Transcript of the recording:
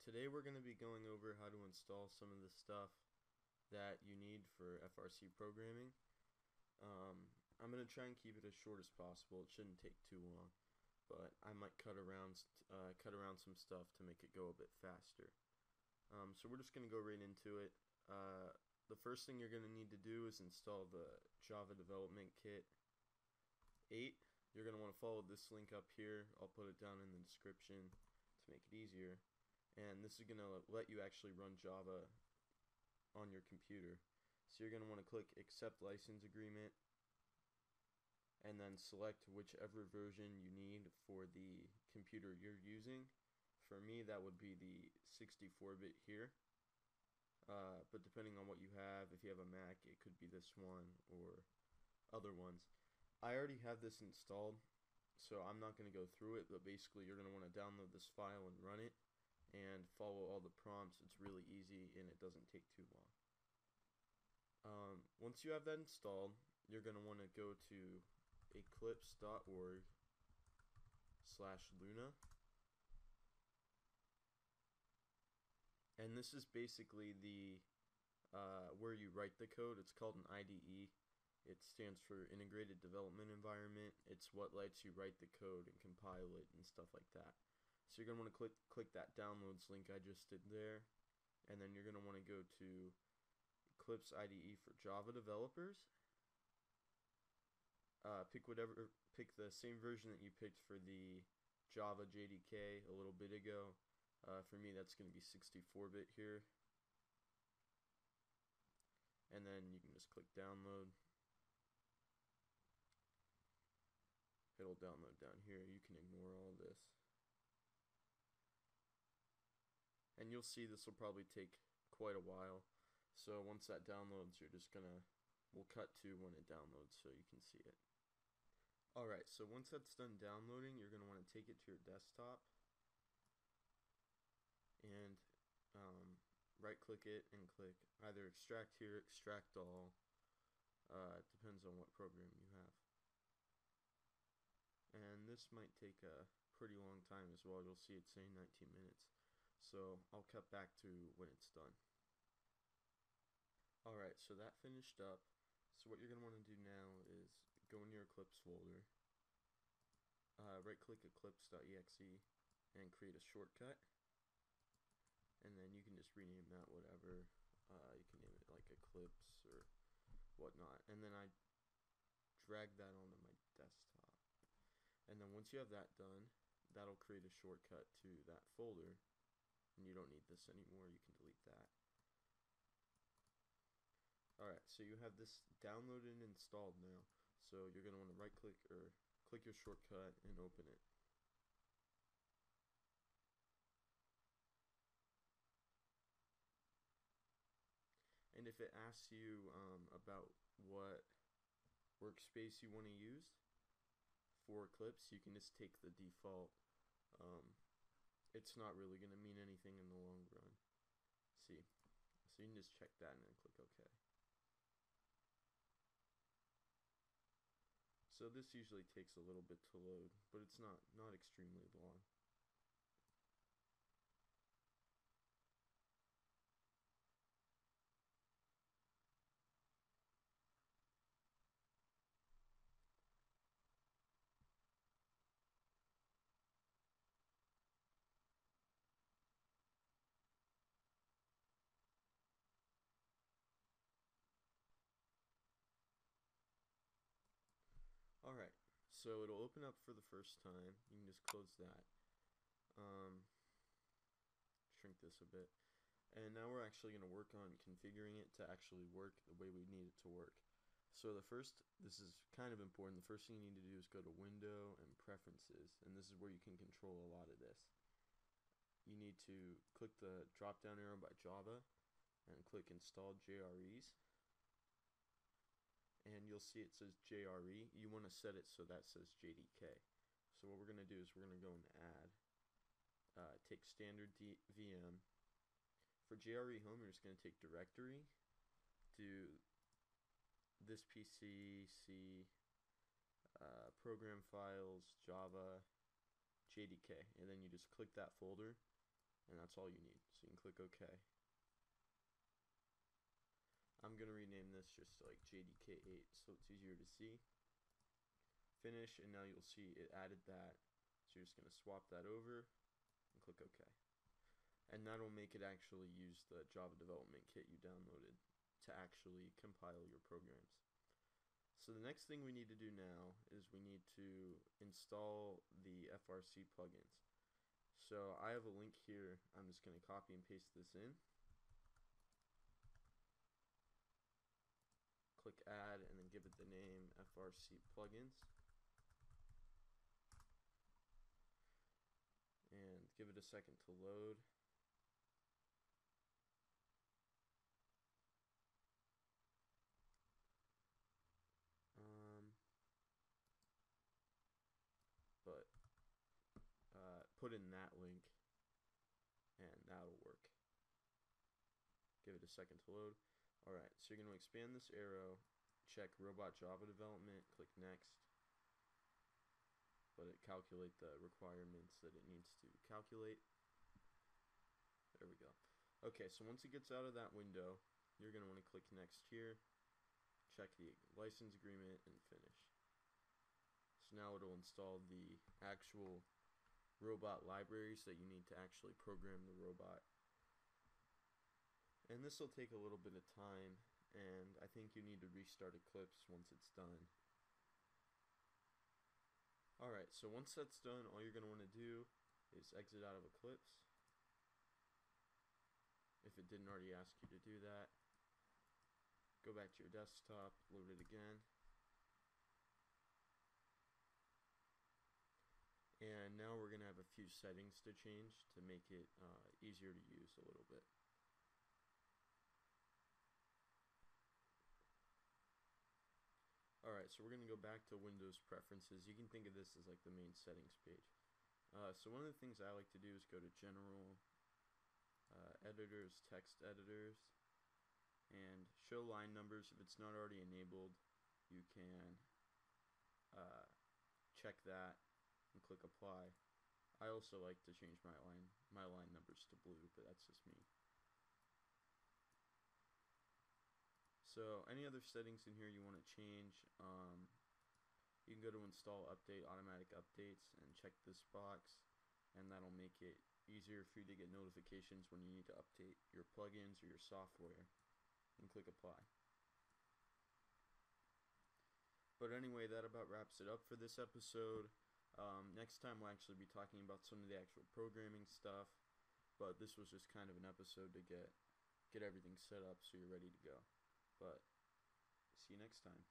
Today we're going to be going over how to install some of the stuff that you need for FRC programming. I'm going to try and keep it as short as possible. It shouldn't take too long, but I might cut around some stuff to make it go a bit faster. So we're just going to go right into it. The first thing you're going to need to do is install the Java Development Kit 8. You're going to want to follow this link up here. I'll put it down in the description to make it easier. And this is going to let you actually run Java on your computer. So you're going to want to click Accept License Agreement and then select whichever version you need for the computer you're using. For me, that would be the 64-bit here. But depending on what you have, if you have a Mac, it could be this one or other ones. I already have this installed, so I'm not going to go through it, but basically you're going to want to download this file and run it and follow all the prompts. It's really easy and it doesn't take too long. Once you have that installed, you're going to want to go to eclipse.org/Luna, and this is basically the where you write the code. It's called an IDE. It stands for Integrated Development Environment. It's what lets you write the code and compile it and stuff like that. So you're going to want to click that downloads link I just did there, and then you're going to want to go to Eclipse IDE for Java developers. Pick the same version that you picked for the Java JDK a little bit ago. For me, that's going to be 64-bit here. And then you can just click download. It'll download down here. You can ignore all this. And you'll see this will probably take quite a while. So once that downloads, we'll cut to when it downloads so you can see it. Alright, so once that's done downloading, you're going to want to take it to your desktop and right click it and click either extract here, extract all. It depends on what program you have. And this might take a pretty long time as well. You'll see it saying 19 minutes. So I'll cut back to when it's done. Alright, so that finished up. So what you're going to want to do now is go in your Eclipse folder, right click eclipse.exe and create a shortcut, and then you can just rename that whatever. You can name it like Eclipse or whatnot, and then I drag that onto my desktop, and then once you have that done, that'll create a shortcut to that folder, and you don't need this anymore. You can delete that. Alright, so you have this downloaded and installed now. So you're going to want to right click or click your shortcut and open it. And if it asks you about what workspace you want to use for Eclipse, you can just take the default. It's not really going to mean anything in the long run. See, so you can just check that and then click OK. So this usually takes a little bit to load, but it's not extremely long. Alright, so it'll open up for the first time. You can just close that. Shrink this a bit. And now we're actually going to work on configuring it to actually work the way we need it to work. So this is kind of important. The first thing you need to do is go to Window and Preferences, and this is where you can control a lot of this. You need to click the drop down arrow by Java and click Install JREs. And you'll see it says JRE. You want to set it so that says JDK. So what we're going to do is we're going to go and add, take standard VM. For JRE home, you're just going to take directory, do this PC, C, program files, Java, JDK, and then you just click that folder and that's all you need. So you can click OK. I'm going to rename this just like JDK8 so it's easier to see. Finish, and now you'll see it added that. So you're just going to swap that over and click OK. And that'll make it actually use the Java Development Kit you downloaded to actually compile your programs. So the next thing we need to do now is we need to install the FRC plugins. So I have a link here. I'm just going to copy and paste this in. Click add and then give it the name FRC plugins. And give it a second to load. Put in that link and that'll work. Give it a second to load. Alright, so you're going to expand this arrow, check Robot Java Development, click Next. Let it calculate the requirements that it needs to calculate. There we go. Okay, so once it gets out of that window, you're going to want to click Next here, check the license agreement, and finish. So now it'll install the actual robot libraries that you need to actually program the robot. And this will take a little bit of time, and I think you need to restart Eclipse once it's done. Alright, so once that's done, all you're going to want to do is exit out of Eclipse. If it didn't already ask you to do that, go back to your desktop, load it again. And now we're going to have a few settings to change to make it easier to use a little bit. Alright, so we're going to go back to Windows Preferences. You can think of this as like the main settings page. So one of the things I like to do is go to General, Editors, Text Editors, and show line numbers. If it's not already enabled, you can check that and click apply. I also like to change my line numbers to blue, but that's just me. So any other settings in here you want to change, you can go to install update automatic updates and check this box, and that'll make it easier for you to get notifications when you need to update your plugins or your software, and click apply. But anyway, that about wraps it up for this episode. Next time we'll actually be talking about some of the actual programming stuff, but this was just kind of an episode to get everything set up so you're ready to go. But see you next time.